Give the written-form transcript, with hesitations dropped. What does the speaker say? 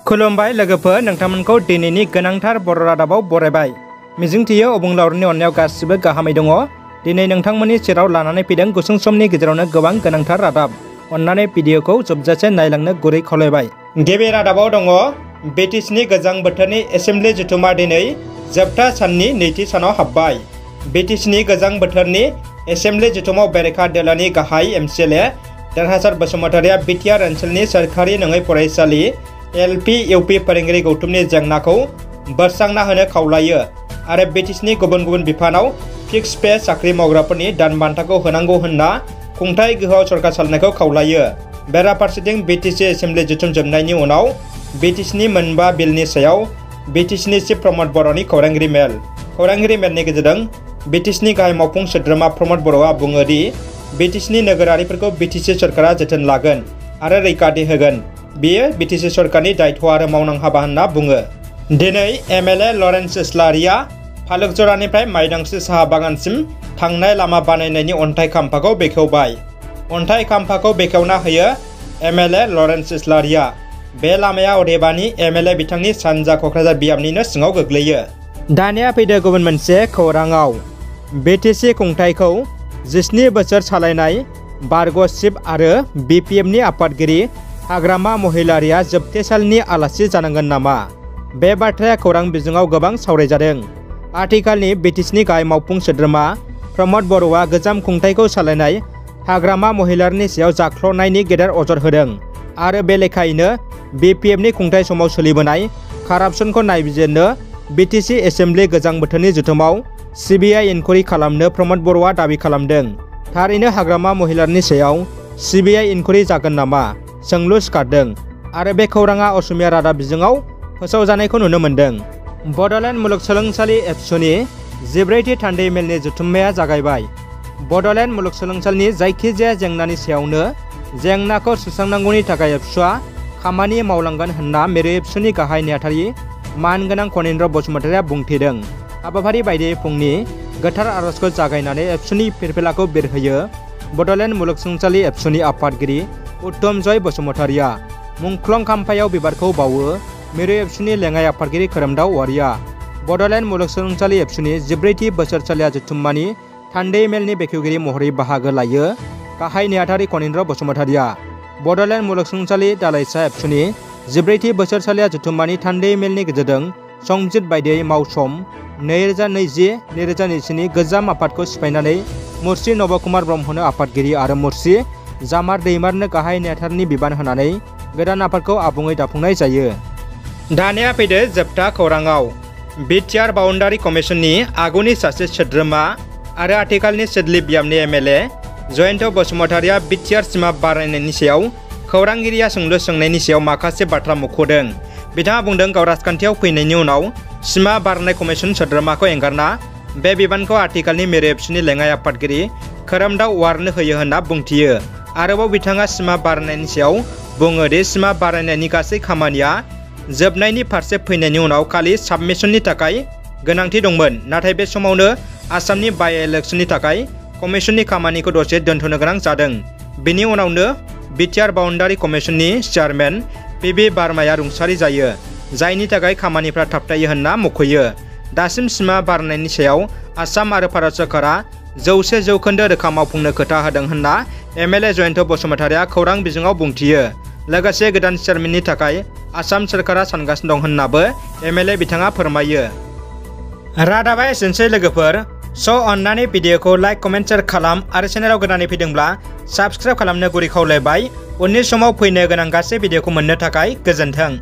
खुलुमबाय लोगोफोर, नोंथांमोनखौ दिनैनि गोनांथार बर' रादाबाव बरायबाय। मिजिंथियो अबुंलावरनि अननायाव गासिबो गाहामै दङ। दिनै नोंथांमोननि सेराव लानानै फैदों गुसुं समनि गेजेरावनो गोबां गोनांथार रादाब। अन्नानै भिडिअखौ जोबजासे नायलांनो गुरै खावलायबाय। गिबि रादाबाव दङ BTCनि गोजां बोथोरनि एसेम्बलि जथुमा दिनै जोबथा साननि नैथि सानाव हाबबाय। BTCनि गोजां बोथोरनि एसेम्बलि जथुमाव बेरेखा दोलोनि गाहाय MCLA देरहासार बसुमतारिया BTR ओनसोलनि सोरखारि नङै फरायसालि LP UP फोरोंगिरि गौथुमनि जेंनाखौ बोस्रांना होनो खावलायो आरो BTCनि गुबुन गुबुन बिफानाव फिक्स पे साख्रि मावग्राफोरनि दान बान्थाखौ होनांगौ होनना खुंथाय गोहोआव सरकार सालायनायखौ खावलायो। बेराफारसेथिं BTC एसेम्बलि जथुम जोबनायनि उनाव BTCनि मोनबा बिलनि सायाव BTCनि चिफ प्रमद बर'नि खौरांगिरि मेल। खौरांगिरि मेलनि गेजेरजों BTCनि गाहाय मावफुं सोद्रोमा प्रमद बर'आ बुङो दि BTCनि नोगोरारिफोरखौ BTC सरकारा जोथोन लागोन आरो रैखाथि होगोन। बेयो BTC सरकारनि दायित्व आरो मावनां हाबा होनना बुङो। दिनै MLA लरेन्स इस्लारिया फालुकजरानिफ्राय माइदांस्रि साहा बागानसिम थांनाय लामा बानायनायनि अन्थाइ खाम्फाखौ बेखेवबाय। अन्थाइ खाम्फाखौ बेखेवना होयो MLA लरेन्स इस्लारिया। बे लामाया अदेबानि MLA बिथांनि सानजा क'क्राझार बियाबनिनो सिङाव गोग्लैयो। दानिया फैदो गुबुन मोनसे खौराङाव। BTC खुंथायखौ 17 बोसोर सालायनाय बारग' चिफ आरो BPFनि आफादगिरि हाग्रामा महिलारिया जोबथेसालिनि आलासि जानांगोन नामा? बे बाथ्राया खौरां बिजोङाव गोबां सावरायजादों। आथिखालनि BTCनि गाहाय मावफुं सोद्रोमा प्रमद बर'आ गोजाम खुंथायखौ सालायनाय हाग्रामा महिलारिनि सायाव जाख्ल'नायनि गेदेर अजद होदों आरो बे लेखायैनो BPFनि खुंथाय समाव सोलिबोनाय कारापसनखौ नायबिजिरनो BTC एसेम्बलि गोजां बोथोरनि जथुमाव CBI इनकुइरि खालामनो प्रमद बर'आ दाबि खालामदों। थारैनो हाग्रामा महिलारिनि सायाव CBI इनकुइरि जागोन नामा? सोंलु सिखारदों आरो बे खौराङा असमिया रादाब बिजोङाव फोसावजानायखौ नुनो मोन्दों। बड'लेण्ड मुलुगसोलोंसालि एबसुनि 14थि थान्दै मेलनि जथुम्माया जागायबाय। बड'लेण्ड मुलुगसोलोंसालिनि जायखिजाया जेंनानि सायावनो जेंनाखौ सुस्रांनांगौनि थाखाय एबसुआ खामानि मावलांगोन होनना मिरु एबसुनि गाहाय नेहाथारि मानगोनां खनीन्द्र बसुमतारिया बुंथिदों। हाबाफारि बायदियै फुंनि गोथार आरजखौ जागायनानै एबसुनि फिरफिलाखौ बिरहोयो बड'लेण्ड मुलुगसोलोंसालि एबसुनि आफादगिरि उत्तम जय बसुमतारिया। मुंख्लं खाम्फायाव बिबारखौ बावो मिरु एबसुनि लेङाइ आफादगिरि खोरोमदाव औवारिया। बड'लेण्ड मुलुगसोलोंसालि एबसुनि 14थि बोसोरसालिया जथुम्मानि थान्दै मेलनि बेखेवगिरि महरै बाहागो लायो गाहाय नेहाथारि खनीन्द्र बसुमतारिया। बड'लेण्ड मुलुगसोलोंसालि दालाइसा एबसुनि 14थि बोसोरसालिया जथुम्मानि थान्दै मेलनि गेजेरजों संजित बायदियै मावसम 2020-2021नि गोजाम आफादखौ सिफायनानै मुर्सि नबकुमार ब्रह्मनो आफादगिरि आरो मुर्सि जामार दैमारनो गाहाय नेहाथारनि बिबान होनानै गोदान आफादखौ आबुङै दाफुंनाय जायो। दानिया फैदो जोबथा खौराङाव। BTR बाउन्डारि कमिसननि आगुनि सासे सोद्रोमा आरो आथिखालनि सिडली बियाबनि MLA जयन्त बसुमतारिया BTR सिमा बारायनायनि सायाव खौरांगिरिया सोंलु सोंनायनि सायाव माखासे बाथ्रा मुंख'दों। बिथाङा बुंदों गाव राजखान्थियाव फैनायनि उनाव सिमा बारनाय कमिसन सोद्रोमाखौ एंगारना बे बिबानखौ आथिखालनि मिरु एबसुनि लेङाइ आफादगिरि खोरोमदाव औवारनो होयो होनना बुंथियो। आरोबाव बिथाङा सिमा बारायनायनि सायाव बुङो दि सिमा बारायनायनि गासै खामानिया जोबनायनि फारसे फैनायनि उनाव खालि साबमिशननि थाखाय गोनांथि दंमोन, नाथाय बे समावनो आसामनि बाइ इलेक्शननि थाखाय कमिसननि खामानिखौ दसे दोनथ'नो गोनां जादों। बेनि उनावनो BTR बाउन्डारि कमिसननि चेयारमेन PB बार्माया रुंसारि जायो, जायनि थाखाय खामानिफ्रा थाबथायो होनना मुंख'यो। दासिम सिमा बारनायनि सायाव आसाम आरो भारत सरकारा 100% रोखा मावफुंनो खोथा होदों होनना MLA जयन्त बसुमतारिया खौरां बिजोङाव बुंथियो। लोगोसे गोदान चेयारमेननि थाखाय आसाम सरकारा सानगासिनो दं होननाबो MLA बिथाङा फोरमायो। रादाबा एसेनोसै लोगोफोर। अन्नानै भिडिअखौ लाइक, कमेन्ट, शेयार खालाम आरो चेनेलाव गोदानै फैदोंब्ला साबस्क्राइब खालामनो गुरै खावलायबाय। उननि समाव फैनो गोनां गासै भिडिअखौ मोननो थाखाय गोजोन्थों।